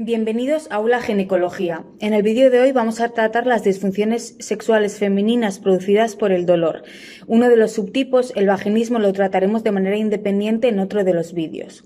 Bienvenidos a Aula Ginecología. En el vídeo de hoy vamos a tratar las disfunciones sexuales femeninas producidas por el dolor. Uno de los subtipos, el vaginismo, lo trataremos de manera independiente en otro de los vídeos.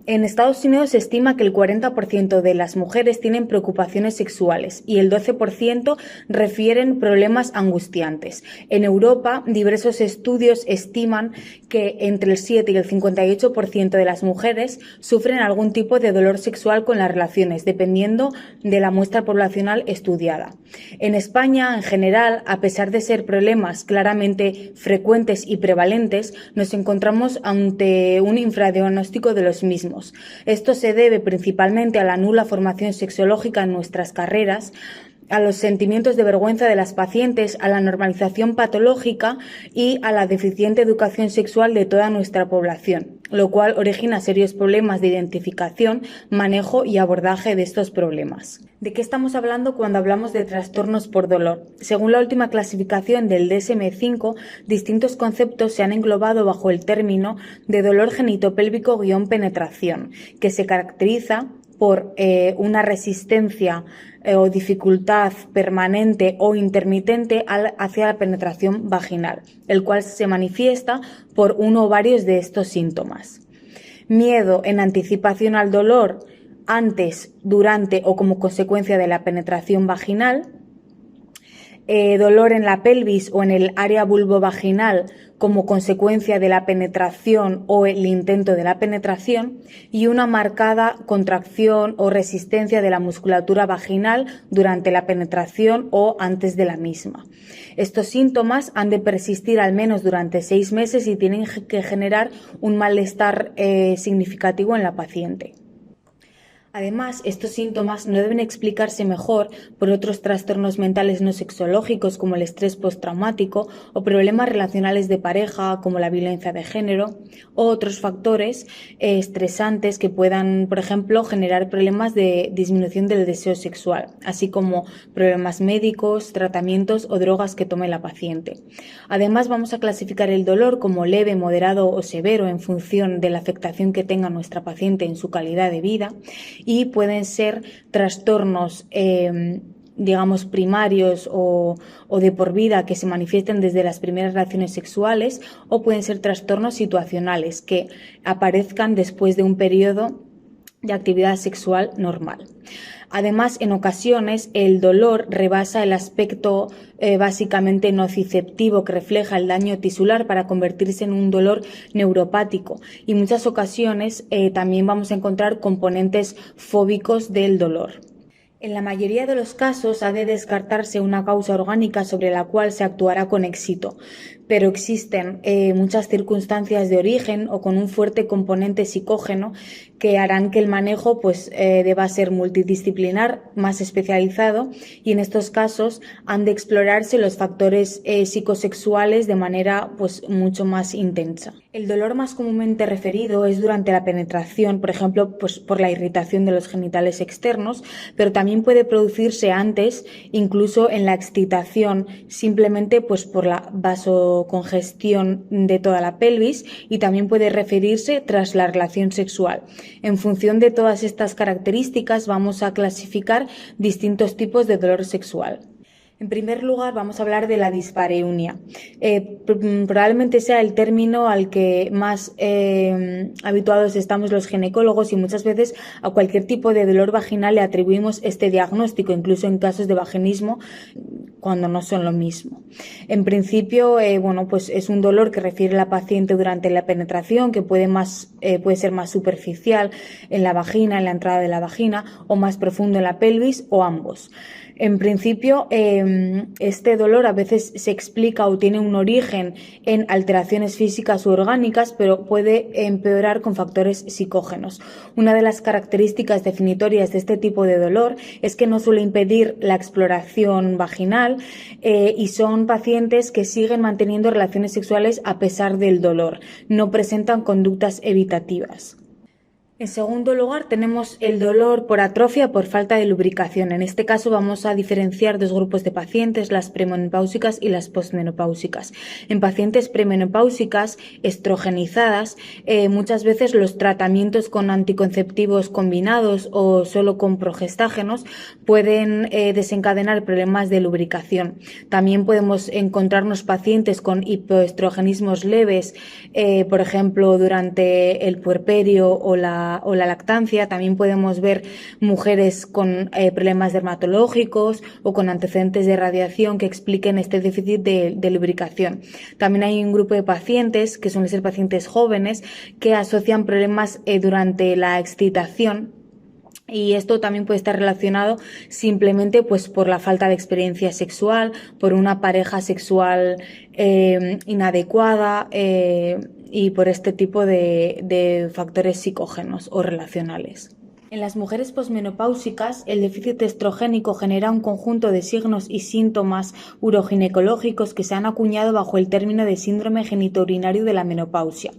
En Estados Unidos se estima que el 40% de las mujeres tienen preocupaciones sexuales y el 12% refieren problemas angustiantes. En Europa, diversos estudios estiman que entre el 7 y el 58% de las mujeres sufren algún tipo de dolor sexual con las relaciones, dependiendo de la muestra poblacional estudiada. En España, en general, a pesar de ser problemas claramente frecuentes y prevalentes, nos encontramos ante un infradiagnóstico de los mismos. Esto se debe principalmente a la nula formación sexológica en nuestras carreras, a los sentimientos de vergüenza de las pacientes, a la normalización patológica y a la deficiente educación sexual de toda nuestra población, lo cual origina serios problemas de identificación, manejo y abordaje de estos problemas. ¿De qué estamos hablando cuando hablamos de trastornos por dolor? Según la última clasificación del DSM-5, distintos conceptos se han englobado bajo el término de dolor genitopélvico-penetración, que se caracteriza por una resistencia o dificultad permanente o intermitente hacia la penetración vaginal, el cual se manifiesta por uno o varios de estos síntomas. Miedo en anticipación al dolor antes, durante o como consecuencia de la penetración vaginal. Dolor en la pelvis o en el área vulvovaginal como consecuencia de la penetración o el intento de la penetración, y una marcada contracción o resistencia de la musculatura vaginal durante la penetración o antes de la misma. Estos síntomas han de persistir al menos durante 6 meses y tienen que generar un malestar significativo en la paciente. Además, estos síntomas no deben explicarse mejor por otros trastornos mentales no sexológicos como el estrés postraumático o problemas relacionales de pareja como la violencia de género o otros factores estresantes que puedan, por ejemplo, generar problemas de disminución del deseo sexual, así como problemas médicos, tratamientos o drogas que tome la paciente. Además, vamos a clasificar el dolor como leve, moderado o severo en función de la afectación que tenga nuestra paciente en su calidad de vida. Y pueden ser trastornos, digamos, primarios o de por vida que se manifiesten desde las primeras relaciones sexuales, o pueden ser trastornos situacionales que aparezcan después de un periodo de actividad sexual normal. Además, en ocasiones, el dolor rebasa el aspecto básicamente nociceptivo que refleja el daño tisular para convertirse en un dolor neuropático, y en muchas ocasiones también vamos a encontrar componentes fóbicos del dolor. En la mayoría de los casos ha de descartarse una causa orgánica sobre la cual se actuará con éxito, pero existen muchas circunstancias de origen o con un fuerte componente psicógeno que harán que el manejo deba ser multidisciplinar, más especializado, y en estos casos han de explorarse los factores psicosexuales de manera mucho más intensa. El dolor más comúnmente referido es durante la penetración, por ejemplo, por la irritación de los genitales externos, pero también puede producirse antes, incluso en la excitación, simplemente por la vasocongestión de toda la pelvis, y también puede referirse tras la relación sexual. En función de todas estas características vamos a clasificar distintos tipos de dolor sexual. En primer lugar, vamos a hablar de la dispareunia. Probablemente sea el término al que más habituados estamos los ginecólogos, y muchas veces a cualquier tipo de dolor vaginal le atribuimos este diagnóstico, incluso en casos de vaginismo, cuando no son lo mismo. En principio, es un dolor que refiere la paciente durante la penetración, que puede ser más superficial en la vagina, en la entrada de la vagina, o más profundo en la pelvis, o ambos. En principio, este dolor a veces se explica o tiene un origen en alteraciones físicas u orgánicas, pero puede empeorar con factores psicógenos. Una de las características definitorias de este tipo de dolor es que no suele impedir la exploración vaginal y son pacientes que siguen manteniendo relaciones sexuales a pesar del dolor. No presentan conductas evitativas. En segundo lugar, tenemos el dolor por atrofia por falta de lubricación. En este caso vamos a diferenciar dos grupos de pacientes, las premenopáusicas y las posmenopáusicas. En pacientes premenopáusicas estrogenizadas, muchas veces los tratamientos con anticonceptivos combinados o solo con progestágenos pueden desencadenar problemas de lubricación. También podemos encontrarnos pacientes con hipoestrogenismos leves, por ejemplo, durante el puerperio o la lactancia. También podemos ver mujeres con problemas dermatológicos o con antecedentes de radiación que expliquen este déficit de lubricación. También hay un grupo de pacientes, que suelen ser pacientes jóvenes, que asocian problemas durante la excitación. Y esto también puede estar relacionado simplemente pues por la falta de experiencia sexual, por una pareja sexual inadecuada y por este tipo de factores psicógenos o relacionales. En las mujeres posmenopáusicas, el déficit estrogénico genera un conjunto de signos y síntomas uroginecológicos que se han acuñado bajo el término de síndrome genitourinario de la menopausia.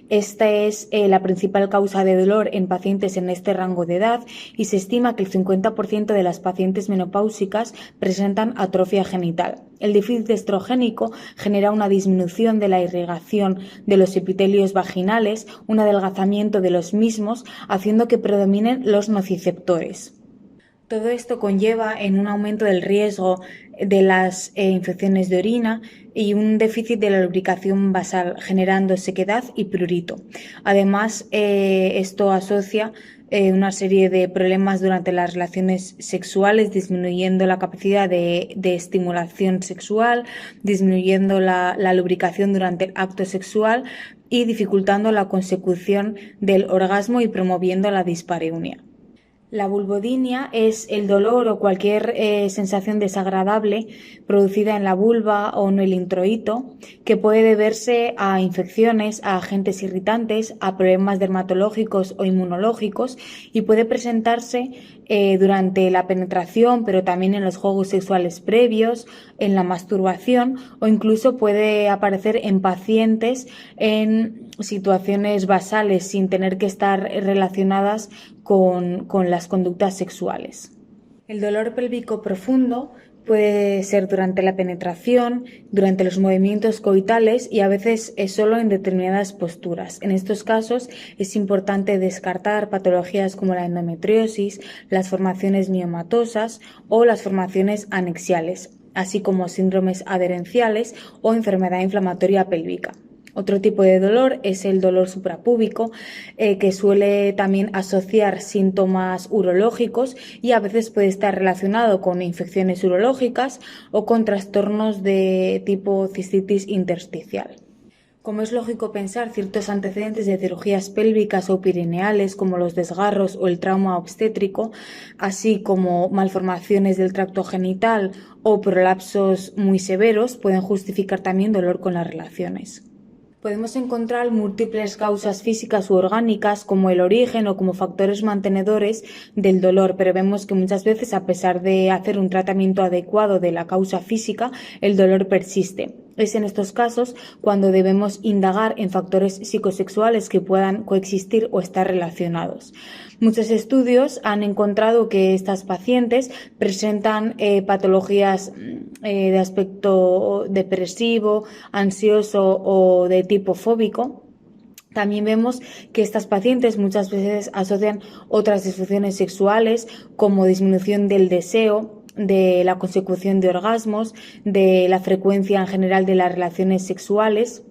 Esta es la principal causa de dolor en pacientes en este rango de edad y se estima que el 50% de las pacientes menopáusicas presentan atrofia genital. El déficit estrogénico genera una disminución de la irrigación de los epitelios vaginales, un adelgazamiento de los mismos, haciendo que predominen los nociceptores. Todo esto conlleva en un aumento del riesgo de las infecciones de orina y un déficit de la lubricación basal, generando sequedad y prurito. Además, esto asocia una serie de problemas durante las relaciones sexuales, disminuyendo la capacidad de estimulación sexual, disminuyendo la lubricación durante el acto sexual y dificultando la consecución del orgasmo y promoviendo la dispareunia. La vulvodinia es el dolor o cualquier sensación desagradable producida en la vulva o en el introito que puede deberse a infecciones, a agentes irritantes, a problemas dermatológicos o inmunológicos y puede presentarse durante la penetración, pero también en los juegos sexuales previos, en la masturbación o incluso puede aparecer en pacientes en situaciones basales sin tener que estar relacionadas con las conductas sexuales. El dolor pélvico profundo puede ser durante la penetración, durante los movimientos coitales y a veces es solo en determinadas posturas. En estos casos es importante descartar patologías como la endometriosis, las formaciones miomatosas o las formaciones anexiales, así como síndromes adherenciales o enfermedad inflamatoria pélvica. Otro tipo de dolor es el dolor suprapúbico, que suele también asociar síntomas urológicos y a veces puede estar relacionado con infecciones urológicas o con trastornos de tipo cistitis intersticial. Como es lógico pensar, ciertos antecedentes de cirugías pélvicas o perineales, como los desgarros o el trauma obstétrico, así como malformaciones del tracto genital o prolapsos muy severos, pueden justificar también dolor con las relaciones. Podemos encontrar múltiples causas físicas u orgánicas como el origen o como factores mantenedores del dolor, pero vemos que muchas veces, a pesar de hacer un tratamiento adecuado de la causa física, el dolor persiste. Es en estos casos cuando debemos indagar en factores psicosexuales que puedan coexistir o estar relacionados. Muchos estudios han encontrado que estas pacientes presentan patologías de aspecto depresivo, ansioso o de tipo fóbico. También vemos que estas pacientes muchas veces asocian otras disfunciones sexuales como disminución del deseo, de la consecución de orgasmos, de la frecuencia en general de las relaciones sexuales.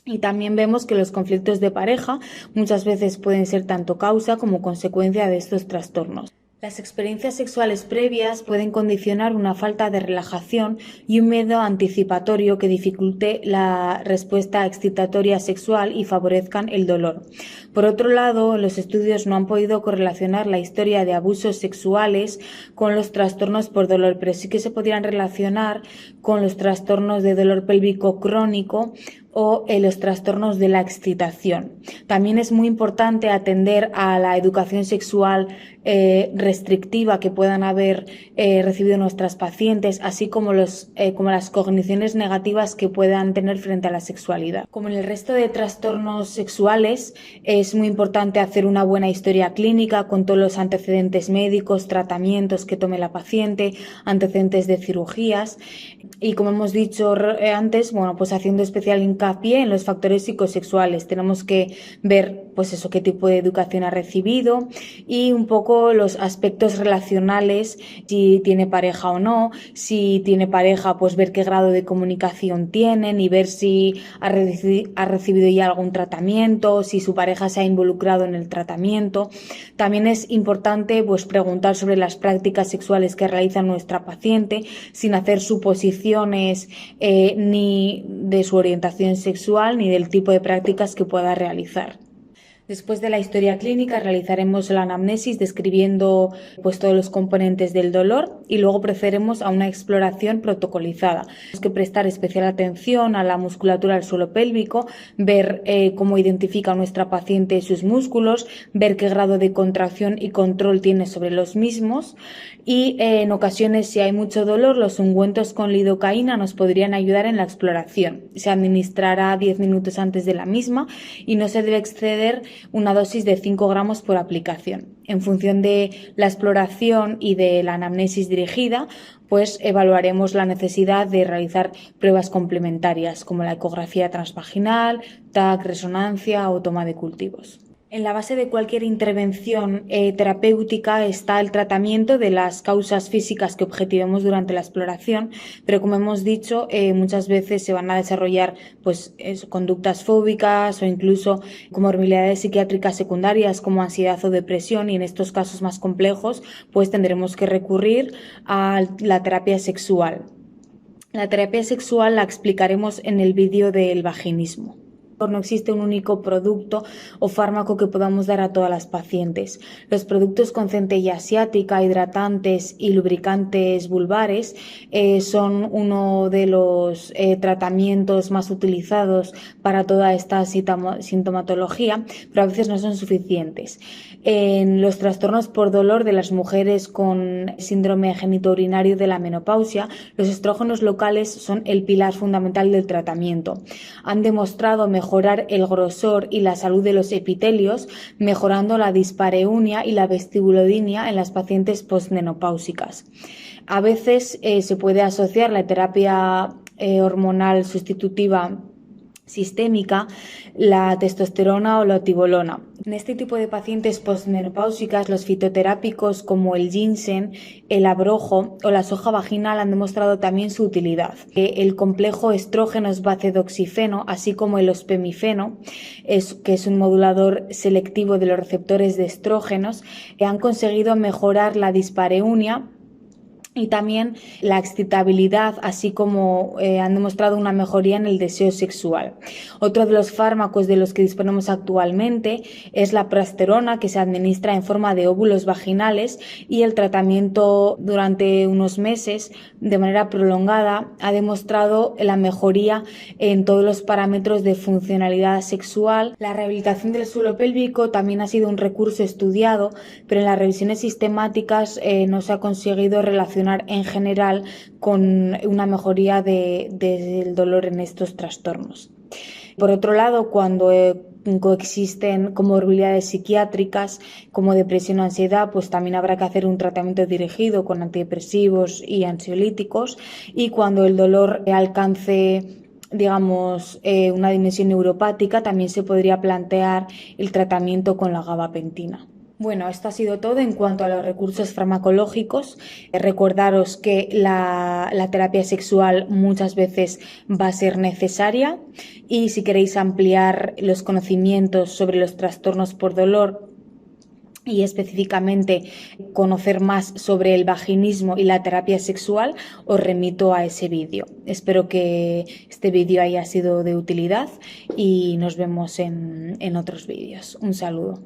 Y también vemos que los conflictos de pareja muchas veces pueden ser tanto causa como consecuencia de estos trastornos. Las experiencias sexuales previas pueden condicionar una falta de relajación y un miedo anticipatorio que dificulte la respuesta excitatoria sexual y favorezcan el dolor. Por otro lado, los estudios no han podido correlacionar la historia de abusos sexuales con los trastornos por dolor, pero sí que se podrían relacionar con los trastornos de dolor pélvico crónico o los trastornos de la excitación. También es muy importante atender a la educación sexual restrictiva que puedan haber recibido nuestras pacientes, así como las cogniciones negativas que puedan tener frente a la sexualidad. Como en el resto de trastornos sexuales, es muy importante hacer una buena historia clínica con todos los antecedentes médicos, tratamientos que tome la paciente, antecedentes de cirugías y, como hemos dicho antes, pues haciendo especial hincapié en los factores psicosexuales. Tenemos que ver pues eso, qué tipo de educación ha recibido y un poco los aspectos relacionales, si tiene pareja o no. Si tiene pareja, pues ver qué grado de comunicación tienen y ver si ha recibido ya algún tratamiento, si su pareja se ha involucrado en el tratamiento. También es importante pues preguntar sobre las prácticas sexuales que realiza nuestra paciente sin hacer suposiciones ni de su orientación sexual ni del tipo de prácticas que pueda realizar. Después de la historia clínica realizaremos la anamnesis describiendo pues todos los componentes del dolor y luego procederemos a una exploración protocolizada. Tenemos que prestar especial atención a la musculatura del suelo pélvico, ver cómo identifica nuestra paciente sus músculos, ver qué grado de contracción y control tiene sobre los mismos y en ocasiones, si hay mucho dolor, los ungüentos con lidocaína nos podrían ayudar en la exploración. Se administrará 10 minutos antes de la misma y no se debe exceder una dosis de 5 gramos por aplicación. En función de la exploración y de la anamnesis dirigida, pues evaluaremos la necesidad de realizar pruebas complementarias como la ecografía transvaginal, TAC, resonancia o toma de cultivos. En la base de cualquier intervención terapéutica está el tratamiento de las causas físicas que objetivemos durante la exploración, pero como hemos dicho, muchas veces se van a desarrollar conductas fóbicas o incluso comorbilidades psiquiátricas secundarias como ansiedad o depresión, y en estos casos más complejos pues tendremos que recurrir a la terapia sexual. La terapia sexual la explicaremos en el vídeo del vaginismo. No existe un único producto o fármaco que podamos dar a todas las pacientes. Los productos con centella asiática, hidratantes y lubricantes vulvares son uno de los tratamientos más utilizados para toda esta sintomatología, pero a veces no son suficientes. En los trastornos por dolor de las mujeres con síndrome genitourinario de la menopausia, los estrógenos locales son el pilar fundamental del tratamiento. Han demostrado mejorar el grosor y la salud de los epitelios, mejorando la dispareunia y la vestibulodinia en las pacientes postmenopáusicas. A veces se puede asociar la terapia hormonal sustitutiva sistémica, la testosterona o la tibolona. En este tipo de pacientes postmenopáusicas, los fitoterápicos como el ginseng, el abrojo o la soja vaginal han demostrado también su utilidad. El complejo estrógenos-bacedoxifeno, así como el ospemifeno, que es un modulador selectivo de los receptores de estrógenos, han conseguido mejorar la dispareunia y también la excitabilidad, así como han demostrado una mejoría en el deseo sexual. Otro de los fármacos de los que disponemos actualmente es la progesterona, que se administra en forma de óvulos vaginales, y el tratamiento durante unos meses de manera prolongada ha demostrado la mejoría en todos los parámetros de funcionalidad sexual. La rehabilitación del suelo pélvico también ha sido un recurso estudiado, pero en las revisiones sistemáticas no se ha conseguido relacionar en general con una mejoría del dolor en estos trastornos. Por otro lado, cuando coexisten comorbilidades psiquiátricas como depresión o ansiedad, pues también habrá que hacer un tratamiento dirigido con antidepresivos y ansiolíticos, y cuando el dolor alcance una dimensión neuropática, también se podría plantear el tratamiento con la gabapentina. Bueno, esto ha sido todo en cuanto a los recursos farmacológicos. Recordaros que la terapia sexual muchas veces va a ser necesaria, y si queréis ampliar los conocimientos sobre los trastornos por dolor y específicamente conocer más sobre el vaginismo y la terapia sexual, os remito a ese vídeo. Espero que este vídeo haya sido de utilidad y nos vemos en otros vídeos. Un saludo.